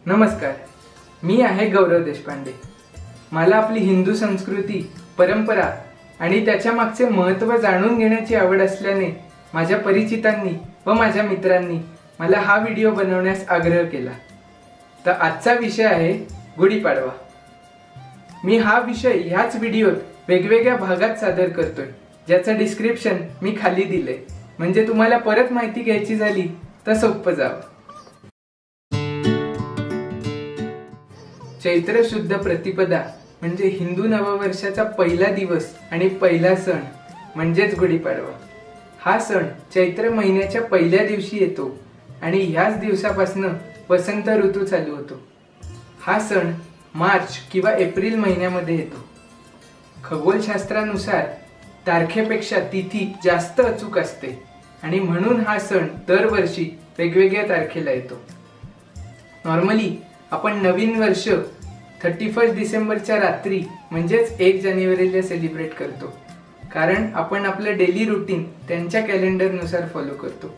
नमस्कार, मी आहे गौरव देशपांडे। मला आपली हिंदू संस्कृती, परंपरा आणि त्याच्या मागचे महत्त्व जाणून घेण्याची आवड असल्याने माझ्या परिचितांनी व माझ्या मित्रांनी मला हा व्हिडिओ बनवण्यास आग्रह केला। तर आजचा विषय आहे गुढीपाडवा। मी हा विषय ह्याच व्हिडिओत वेगवेगळ्या भागात सादर करतोय, ज्याचं डिस्क्रिप्शन मी खाली दिले, म्हणजे तुम्हाला परत माहिती घ्यायची झाली तर सोपं जावं। चैत्र शुद्ध प्रतिपदा म्हणजे हिंदू नववर्षाचा पहिला दिवस आणि पहिला सण म्हणजेच गुढीपाडवा। हा सण चैत्र महिन्याच्या पहिल्या दिवशी येतो आणि ह्याच दिवसापासून वसंत ऋतू चालू होतो। हा सण मार्च किंवा एप्रिल महिन्यामध्ये येतो। खगोलशास्त्रानुसार तारखेपेक्षा तिथी जास्त अचूक असते आणि म्हणून हा सण दरवर्षी वेगवेगळ्या तारखेला येतो। नॉर्मली आपण नवीन वर्ष 31 डिसेंबरच्या रात्री म्हणजेच 1 जानेवारीला सेलिब्रेट करतो, कारण आपण आपलं डेली रुटीन त्यांच्या कॅलेंडरनुसार फॉलो करतो।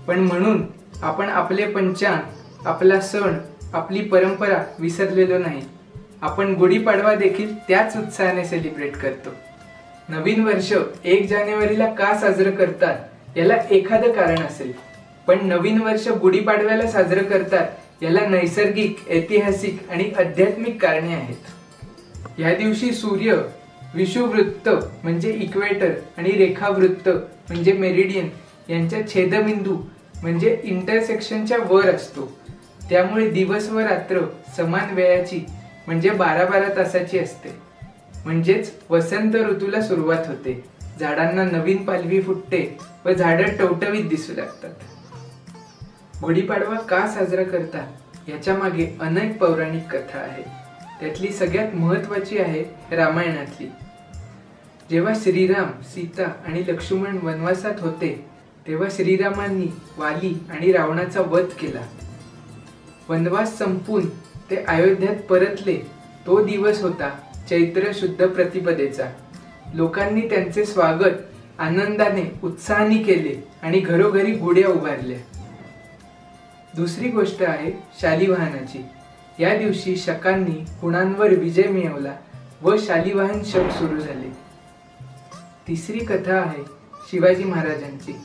पण म्हणून आपण आपले पंचांग, आपला सण, आपली परंपरा विसरलेलो नाही। आपण गुढीपाडवा देखील त्याच उत्साहाने सेलिब्रेट करतो। नवीन वर्ष 1 जानेवारीला का साजरं करतात याला एखादं कारण असेल, पण नवीन वर्ष गुढीपाडव्याला साजरं करतात याला नैसर्गिक, ऐतिहासिक आणि आध्यात्मिक कारणे आहेत। या दिवशी सूर्य विषुववृत्त म्हणजे इक्वेटर आणि रेखावृत्त म्हणजे मेरिडियन यांच्या छेदबिंदू म्हणजे इंटरसेक्शनच्या वर असतो। त्यामुळे दिवस व रात्र समान वेळाची म्हणजे 12-12 तासाची असते। म्हणजेच वसंत ऋतूला सुरुवात होते, झाडांना नवीन पालवी फुटते व झाडं टवटवीत दिसू लागतात। गुढीपाडवा का साजरा करतात याच्या मागे अनेक पौराणिक कथा आहेत। त्यातली सगळ्यात महत्त्वाची आहे रामायणातली। जेव्हा श्रीराम, सीता आणि लक्ष्मण वनवासात होते तेव्हा श्रीरामांनी वाली आणि रावणाचा वध केला। वनवास संपून ते अयोध्येत परतले तो दिवस होता चैत्र शुद्ध प्रतिपदेचा। लोकांनी त्यांचे स्वागत आनंदाने, उत्साहाने केले आणि घरोघरी गुढ्या उभारल्या। दुसरी गोष्ट आहे शालिवाहनाची। या दिवशी शकांनी हुणांवर विजय मिळवला व शालिवाहन शक सुरू झाले। तिसरी कथा आहे शिवाजी महाराजांची।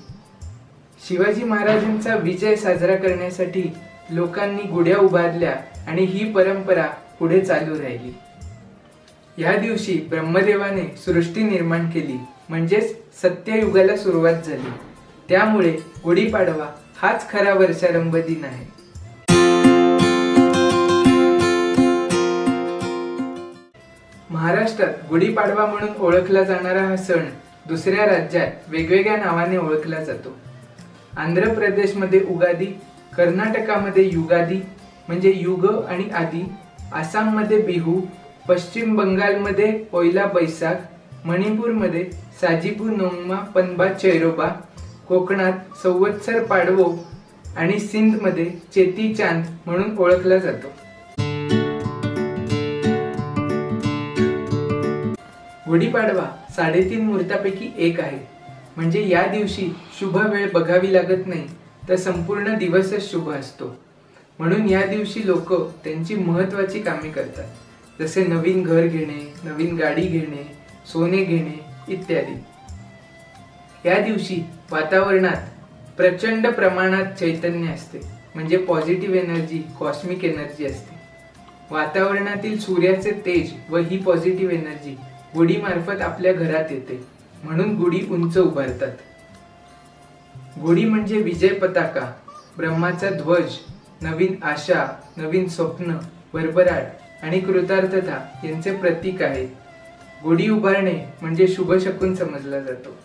शिवाजी महाराजांचा विजय साजरा करण्यासाठी लोकांनी गुढ्या उभारल्या आणि ही परंपरा पुढे चालू राहिली। या दिवशी ब्रह्मदेवाने सृष्टी निर्माण केली, म्हणजेच सत्ययुगाला सुरुवात झाली। त्यामुळे गुढीपाडवा हाच खरा वर्षारंभ दिन आहे। महाराष्ट्रात गुढीपाडवा म्हणून ओळखला जाणारा हा सण दुसऱ्या राज्यात वेगवेगळ्या नावाने ओळखला जातो। आंध्र प्रदेशमध्ये उगादी, कर्नाटकामध्ये युगादी म्हणजे युग आणि आदी, आसाममध्ये बिहू, पश्चिम बंगालमध्ये पोयला बैसाख, मणिपूरमध्ये साजिबू नोंगमा पनबा चैरोबा, कोकणात संवत्सर पाडवो आणि सिंधमध्ये चेती चांद म्हणून ओळखला जातो। गुढीपाडवा 3.5 मुहूर्तापैकी एक आहे, म्हणजे या दिवशी शुभ वेळ बघावी लागत नाही, तर संपूर्ण दिवसच शुभ असतो। म्हणून या दिवशी लोक त्यांची महत्त्वाची कामे करतात, जसे नवीन घर घेणे, नवीन गाडी घेणे, सोने घेणे इत्यादी। या दिवशी वातावरणात प्रचंड प्रमाणात चैतन्य असते, म्हणजे पॉझिटिव्ह एनर्जी, कॉस्मिक एनर्जी असते। वातावरणातील सूर्याचे तेज व ही पॉझिटिव्ह एनर्जी गुढी मार्फत आपल्या घरात येते, म्हणून गुढी उंच उभारतात। गुढी म्हणजे विजय पताका, ब्रह्माचा ध्वज, नवीन आशा, नवीन स्वप्न, भरभराट आणि कृतार्थता यांचे प्रतीक आहे। गुढी उभारणे म्हणजे शुभ शकून समजला जातो।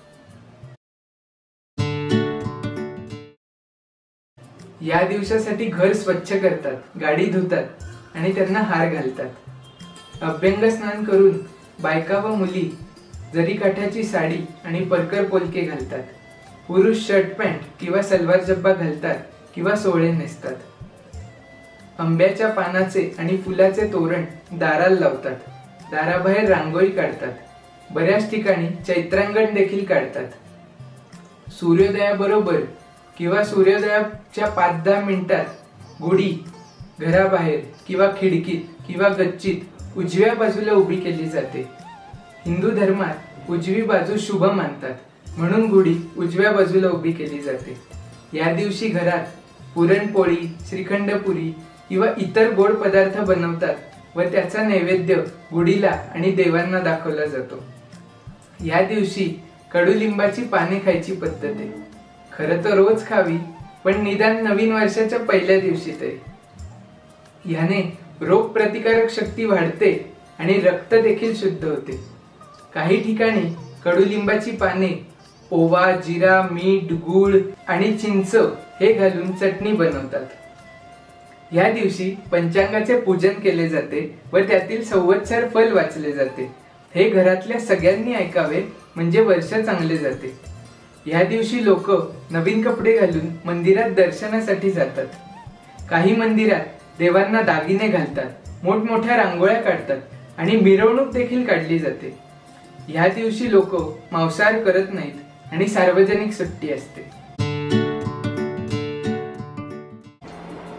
या दिवसासाठी घर स्वच्छ करतात, गाडी धुतात आणि त्यांना हार घालतात। अभ्यंग स्नान करून बायका व मुली जरीकाठाची साडी आणि परकर पोलके घालतात। पुरुष शर्ट पॅन्ट किंवा सलवार जब्बा घालतात किंवा सोळे नेसतात। आंब्याच्या पानाचे आणि फुलाचे तोरण दाराला लावतात। दाराबाहेर रांगोळी काढतात। बऱ्याच ठिकाणी चैत्रांगण देखील काढतात। सूर्योदयाबरोबर किंवा सूर्योदयाच्या 5-10 मिनिटात गुढी घराबाहेर किंवा खिडकीत किंवा गच्चीत उजव्या बाजूला उभी केली जाते। हिंदू धर्मात उजवी बाजू शुभ मानतात, म्हणून गुढी उजव्या बाजूला उभी केली जाते। या दिवशी घरात पुरणपोळी, श्रीखंडपुरी किंवा इतर गोड पदार्थ बनवतात व त्याचा नैवेद्य गुढीला आणि देवांना दाखवला जातो। या दिवशी कडुलिंबाची पाने खायची पद्धत आहे। खरं तर रोज खावी, पण निदान नवीन वर्षाच्या पहिल्या दिवशी तरी। याने रोग प्रतिकारक शक्ती वाढते आणि रक्त देखील शुद्ध होते। काही ठिकाणी कडुलिंबाची पाने ओवा, जिरा, मीठ, गूळ आणि चिंच हे घालून चटणी बनवतात। या दिवशी पंचांगाचे पूजन केले जाते व त्यातील संवत्सर फल वाचले जाते। हे घरातल्या सगळ्यांनी ऐकावे, म्हणजे वर्ष चांगले जाते। या दिवशी लोक नवीन कपडे घालून मंदिरात दर्शनासाठी जातात। काही मंदिरात देवांना दागिने घालतात, मोठमोठ्या रांगोळ्या काढतात आणि मिरवणूक देखील काढली जाते। या दिवशी लोक मांसाहार करत नाहीत आणि सार्वजनिक सुट्टी असते।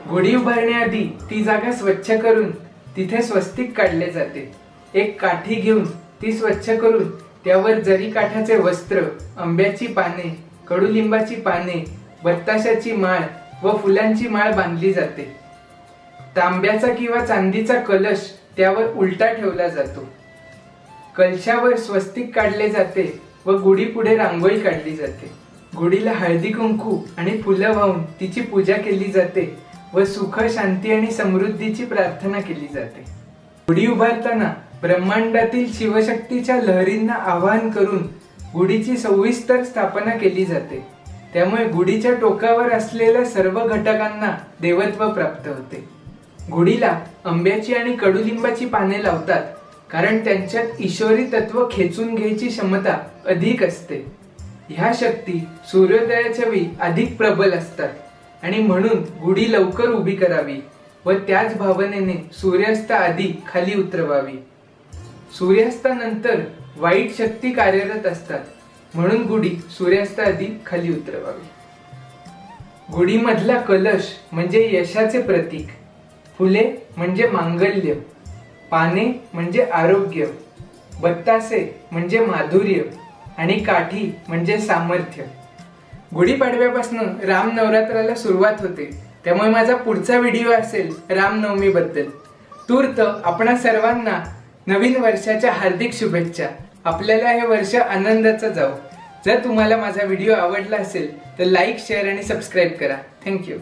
गुढी उभारण्याआधी ती जागा स्वच्छ करून तिथे स्वस्तिक काढले जाते। एक काठी घेऊन ती स्वच्छ करून त्यावर जरी काठाचे वस्त्र, आंब्याची पाने, कडुलिंबाची पाने, बत्ताशाची माळ व फुलांची माळ बांधली जाते। तांब्याचा किंवा चांदीचा कलश त्यावर उलटा ठेवला जातो। कलशावर स्वस्तिक काढले जाते व गुढी पुढे रांगोळी काढली जाते। गुढीला हळदी कुंकू आणि फुलं वाहून तिची पूजा केली जाते व सुख, शांती आणि समृद्धीची प्रार्थना केली जाते। गुढी उभारताना ब्रह्मांडातील शिवशक्तीच्या लहरींना आवाहन करून गुढीची सविस्तर स्थापना केली जाते। त्यामुळे गुढीच्या टोकावर असलेल्या सर्व घटकांना देवत्व प्राप्त होते। गुढीला आंब्याची आणि कडुलिंबाची पाने लावतात, कारण त्यांच्यात ईश्वरी तत्व खेचून घ्यायची क्षमता अधिक असते। ह्या शक्ती सूर्योदयाच्या वेळी अधिक प्रबल असतात आणि म्हणून गुढी लवकर उभी करावी व त्याच भावनेने सूर्यास्ताआधी खाली उतरवावी। सूर्यास्तानंतर वाईट शक्ती कार्यरत असतात, म्हणून गुढी सूर्यास्ताआधी खाली उतरवावी। गुढीमधला कलश म्हणजे यशाचे प्रतीक, फुले म्हणजे मांगल्य, पाने म्हणजे आरोग्य, बत्तासे म्हणजे माधुर्य आणि काठी म्हणजे सामर्थ्य। गुढीपाडव्यापासून राम नवरात्राला सुरुवात होते, त्यामुळे माझा पुढचा व्हिडिओ असेल रामनवमी बद्दल। तूर्त आपणा सर्वांना नवीन वर्षाच्या हार्दिक शुभेच्छा। आपल्याला हे वर्ष आनंदाचं जावो। जर तुम्हाला माझा व्हिडिओ आवडला असेल तर लाईक, शेअर आणि सबस्क्राईब करा। थँक्यू।